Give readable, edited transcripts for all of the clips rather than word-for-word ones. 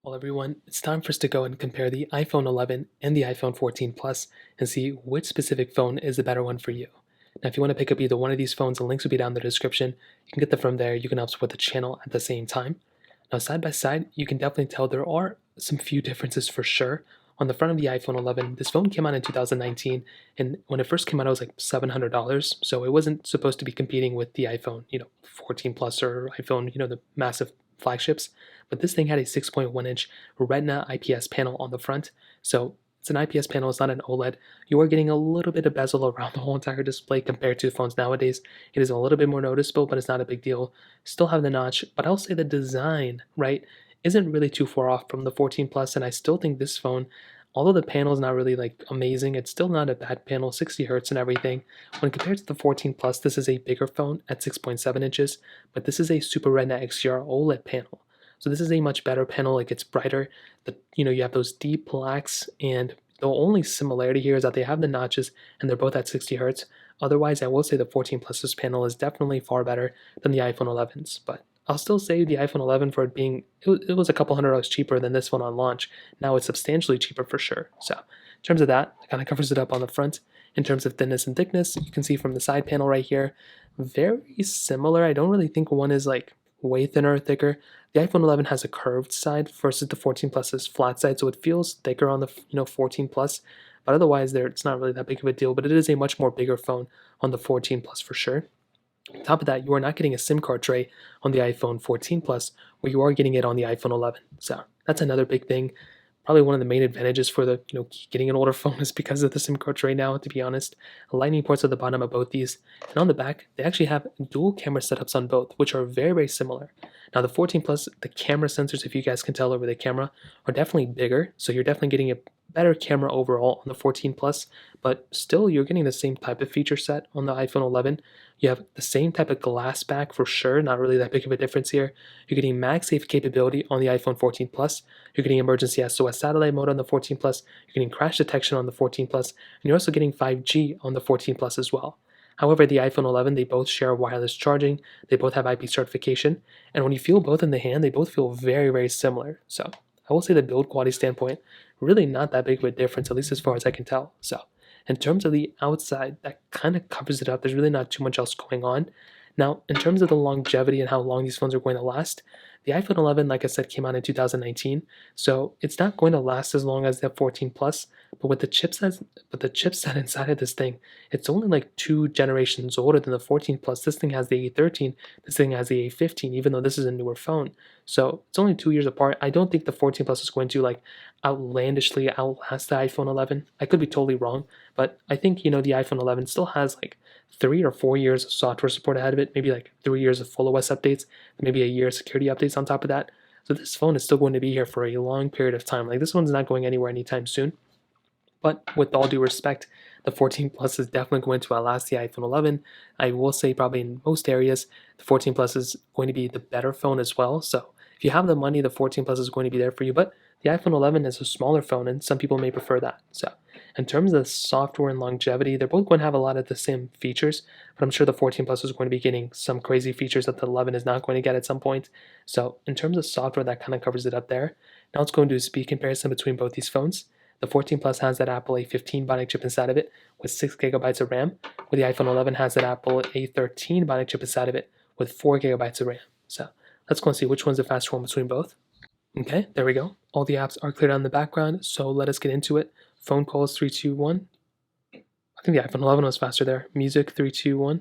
Well, everyone, it's time for us to go and compare the iPhone 11 and the iPhone 14 Plus and see which specific phone is the better one for you. Now, if you want to pick up either one of these phones, the links will be down in the description. You can get them from there. You can help support the channel at the same time. Now, side by side, you can definitely tell there are some few differences for sure. On the front of the iPhone 11, this phone came out in 2019, and when it first came out, it was like $700. So it wasn't supposed to be competing with the iPhone, 14 Plus or iPhone, the massive flagships. But this thing had a 6.1-inch Retina IPS panel on the front. So it's an IPS panel, it's not an OLED. You are getting a little bit of bezel around the whole entire display compared to phones nowadays. It is a little bit more noticeable, but it's not a big deal. Still have the notch, but I'll say the design, right, isn't really too far off from the 14 Plus, and I still think this phone, although the panel is not really like amazing, it's still not a bad panel, 60 hertz and everything. When compared to the 14 Plus, this is a bigger phone at 6.7 inches, but this is a Super Retina XDR OLED panel. So this is a much better panel, like it's brighter. You have those deep blacks, and the only similarity here is that they have the notches and they're both at 60 hertz. Otherwise, I will say the 14 Plus's panel is definitely far better than the iPhone 11's, but I'll still say the iPhone 11 for it being, it was a couple $100 cheaper than this one on launch. Now it's substantially cheaper for sure. So in terms of that, it kind of covers it up on the front. In terms of thinness and thickness, you can see from the side panel right here, very similar. I don't really think one is like way thinner or thicker. The iPhone 11 has a curved side versus the 14 Plus's flat side, so it feels thicker on the 14 Plus. But otherwise, it's not really that big of a deal. But it is a much more bigger phone on the 14 Plus for sure. On top of that, you are not getting a SIM card tray on the iPhone 14 Plus, where you are getting it on the iPhone 11. So that's another big thing. Probably one of the main advantages for the getting an older phone is because of the SIM card tray now. To be honest, lightning ports at the bottom of both these, and on the back they actually have dual camera setups on both, which are very similar. Now the 14 Plus, the camera sensors, if you guys can tell over the camera, are definitely bigger, so you're definitely getting a better camera overall on the 14 Plus, but still you're getting the same type of feature set on the iPhone 11. You have the same type of glass back for sure, not really that big of a difference here. You're getting MagSafe capability on the iPhone 14 Plus. You're getting emergency SOS satellite mode on the 14 Plus. You're getting crash detection on the 14 Plus, and you're also getting 5G on the 14 Plus as well. However, the iPhone 11, they both share wireless charging, they both have IP certification, and when you feel both in the hand, they both feel very similar. So I will say the build quality standpoint, really not that big of a difference, at least as far as I can tell. So in terms of the outside, that kind of covers it up. There's really not too much else going on. Now, in terms of the longevity and how long these phones are going to last, the iPhone 11, like I said, came out in 2019, so it's not going to last as long as the 14 Plus. But with the chipset inside of this thing, it's only like 2 generations older than the 14 Plus. This thing has the A13, this thing has the A15, even though this is a newer phone. So it's only 2 years apart. I don't think the 14 Plus is going to like outlandishly outlast the iPhone 11. I could be totally wrong, but I think the iPhone 11 still has like 3 or 4 years of software support ahead of it, maybe like 3 years of full OS updates, maybe a year of security updates on top of that. So this phone is still going to be here for a long period of time. Like this one's not going anywhere anytime soon. But with all due respect, the 14 Plus is definitely going to outlast the iPhone 11. I will say probably in most areas, the 14 Plus is going to be the better phone as well. So if you have the money, the 14 Plus is going to be there for you. But the iPhone 11 is a smaller phone, and some people may prefer that. So in terms of software and longevity, they're both going to have a lot of the same features, but I'm sure the 14 Plus is going to be getting some crazy features that the 11 is not going to get at some point. So in terms of software, that kind of covers it up there. Now let's go and do a speed comparison between both these phones. The 14 Plus has that Apple A15 Bionic chip inside of it with 6 gigabytes of RAM, where the iPhone 11 has that Apple A13 Bionic chip inside of it with 4 gigabytes of RAM. So let's go and see which one's the faster one between both. Okay, there we go. All the apps are cleared out in the background, so let us get into it. Phone calls 3, 2, 1. I think the iPhone 11 was faster there. Music 3, 2, 1.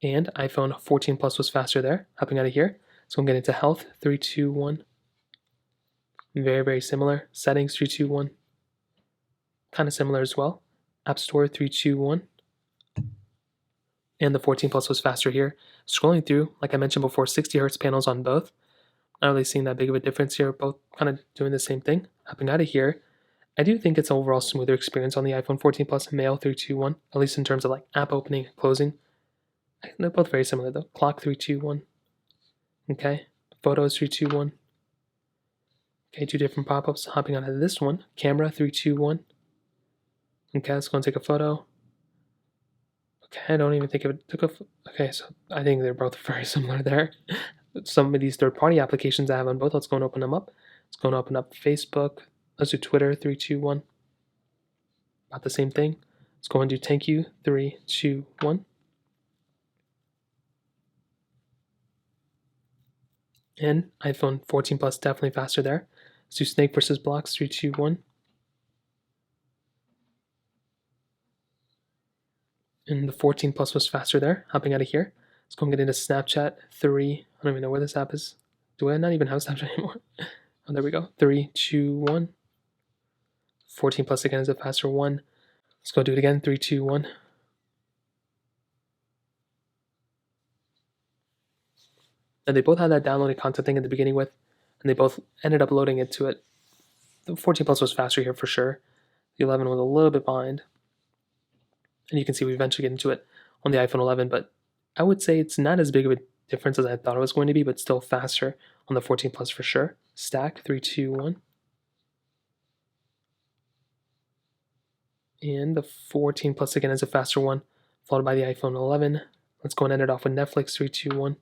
And iPhone 14 Plus was faster there. Hopping out of here. So I'm getting into health 3, 2, 1. Very similar. Settings 3, 2, 1. Kind of similar as well. App Store 3, 2, 1. And the 14 Plus was faster here. Scrolling through, like I mentioned before, 60 hertz panels on both. Not really seeing that big of a difference here. Both kind of doing the same thing. Hopping out of here. I do think it's an overall smoother experience on the iPhone 14 Plus. Mail 3, 2, 1. At least in terms of like app opening and closing. They're both very similar though. Clock 3, 2, 1. Okay. Photos 3, 2, 1. Okay, 2 different pop-ups. Hopping out of this one. Camera 3, 2, 1. Okay, let's go and take a photo. Okay, I don't even think it took a. Okay, so I think they're both very similar there. some of these third-party applications I have on both. Let's go and open them up. Let's go and open up Facebook. Let's do Twitter, 3, 2, 1. About the same thing. Let's go and do thank you, 3, 2, 1. And iPhone 14 Plus definitely faster there. Let's do Snake versus Blocks, 3, 2, 1. And the 14 Plus was faster there. Hopping out of here. Let's go and get into Snapchat, 3. I don't even know where this app is. Do I not even have Snapchat anymore? Oh, there we go. 3, 2, 1. 14 Plus again is a faster 1. Let's go do it again. 3, 2, 1. And they both had that downloaded content thing at the beginning with, and they both ended up loading into it. The 14 Plus was faster here for sure. The 11 was a little bit behind. And you can see we eventually get into it on the iPhone 11, but I would say it's not as big of a difference as I thought it was going to be, but still faster on the 14 Plus for sure. Stack, 3, 2, 1. And the 14 Plus again is a faster one, followed by the iPhone 11. Let's go and end it off with Netflix, 3, 2, 1.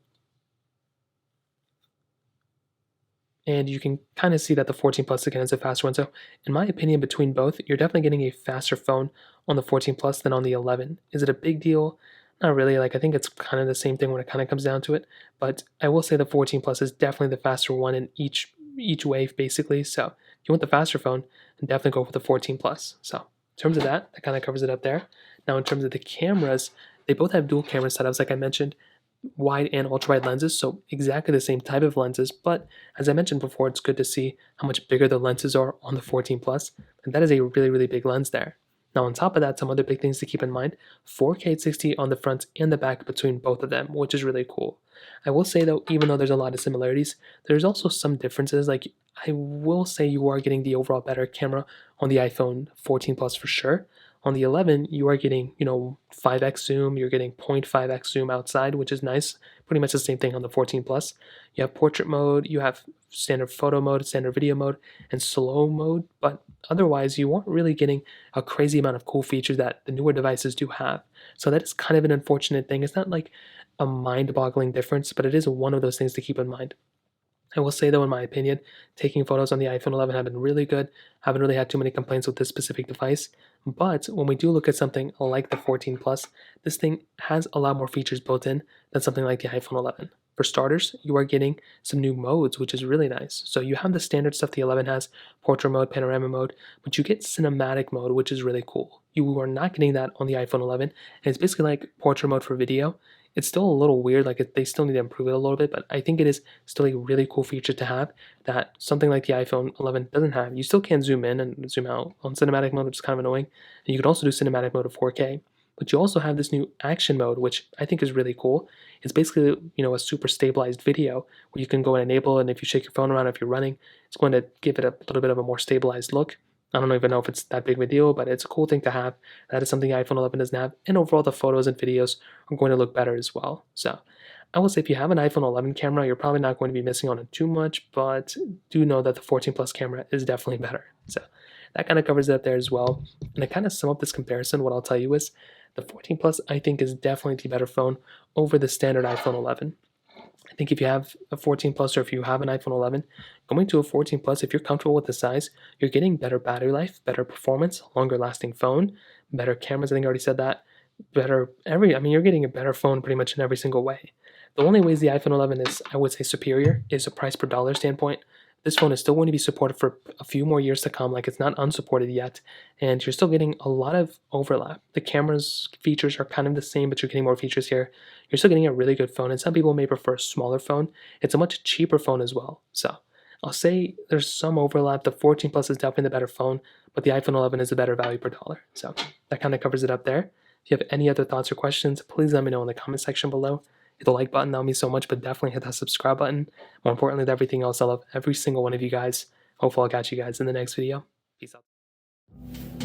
And you can kind of see that the 14 Plus again is a faster one. So in my opinion, between both, you're definitely getting a faster phone on the 14 Plus than on the 11. Is it a big deal? Not really. Like, I think it's kind of the same thing when it kind of comes down to it. But I will say the 14 Plus is definitely the faster one in each way, basically. So if you want the faster phone, then definitely go for the 14 Plus. So in terms of that kind of covers it up there. Now in terms of the cameras, they both have dual camera setups, like I mentioned, wide and ultra wide lenses, so exactly the same type of lenses, but as I mentioned before, it's good to see how much bigger the lenses are on the 14 Plus, and that is a really, really big lens there. Now on top of that, some other big things to keep in mind: 4K 60 on the front and the back between both of them, which is really cool. I will say though, even though there's a lot of similarities, there's also some differences. Like, I will say you are getting the overall better camera on the iPhone 14 Plus for sure. On the 11, you are getting, 5x zoom, you're getting 0.5x zoom outside, which is nice. Pretty much the same thing on the 14 Plus. You have portrait mode, you have standard photo mode, standard video mode, and slow mode, but otherwise you aren't really getting a crazy amount of cool features that the newer devices do have. So that is kind of an unfortunate thing. It's not like a mind-boggling difference, but it is one of those things to keep in mind. I will say though, in my opinion, taking photos on the iPhone 11 have been really good. Haven't really had too many complaints with this specific device. But when we do look at something like the 14 Plus, this thing has a lot more features built in than something like the iPhone 11. For starters, you are getting some new modes, which is really nice. So you have the standard stuff the 11 has, portrait mode, panorama mode, but you get cinematic mode, which is really cool. You are not getting that on the iPhone 11, and it's basically like portrait mode for video. It's still a little weird, like they still need to improve it a little bit, but I think it is still a really cool feature to have that something like the iPhone 11 doesn't have. You still can zoom in and zoom out on cinematic mode, which is kind of annoying. And you can also do cinematic mode of 4K, but you also have this new action mode, which I think is really cool. It's basically, a super stabilized video where you can go and enable, and if you shake your phone around, if you're running, it's going to give it a little bit of a more stabilized look. I don't even know if it's that big of a deal, but it's a cool thing to have. That is something iPhone 11 doesn't have, and overall the photos and videos are going to look better as well. So I will say if you have an iPhone 11 camera, you're probably not going to be missing on it too much, but do know that the 14 Plus camera is definitely better. So that kind of covers it up there as well. And to kind of sum up this comparison, what I'll tell you is the 14 Plus, I think, is definitely the better phone over the standard iPhone 11. I think if you have a 14 Plus or if you have an iPhone 11, going to a 14 Plus, if you're comfortable with the size, you're getting better battery life, better performance, longer lasting phone, better cameras. I think I already said that. You're getting a better phone pretty much in every single way. The only ways the iPhone 11 is, I would say, superior is a price per dollar standpoint. This phone is still going to be supported for a few more years to come, like it's not unsupported yet, and you're still getting a lot of overlap. The camera's features are kind of the same, but you're getting more features here. You're still getting a really good phone, and some people may prefer a smaller phone. It's a much cheaper phone as well. So I'll say there's some overlap. The 14 Plus is definitely the better phone, but the iPhone 11 is a better value per dollar. So that kind of covers it up there. If you have any other thoughts or questions, please let me know in the comment section below. Hit the like button, that would mean so much, but definitely hit that subscribe button. More importantly than everything else, I love every single one of you guys. Hopefully I'll catch you guys in the next video. Peace out.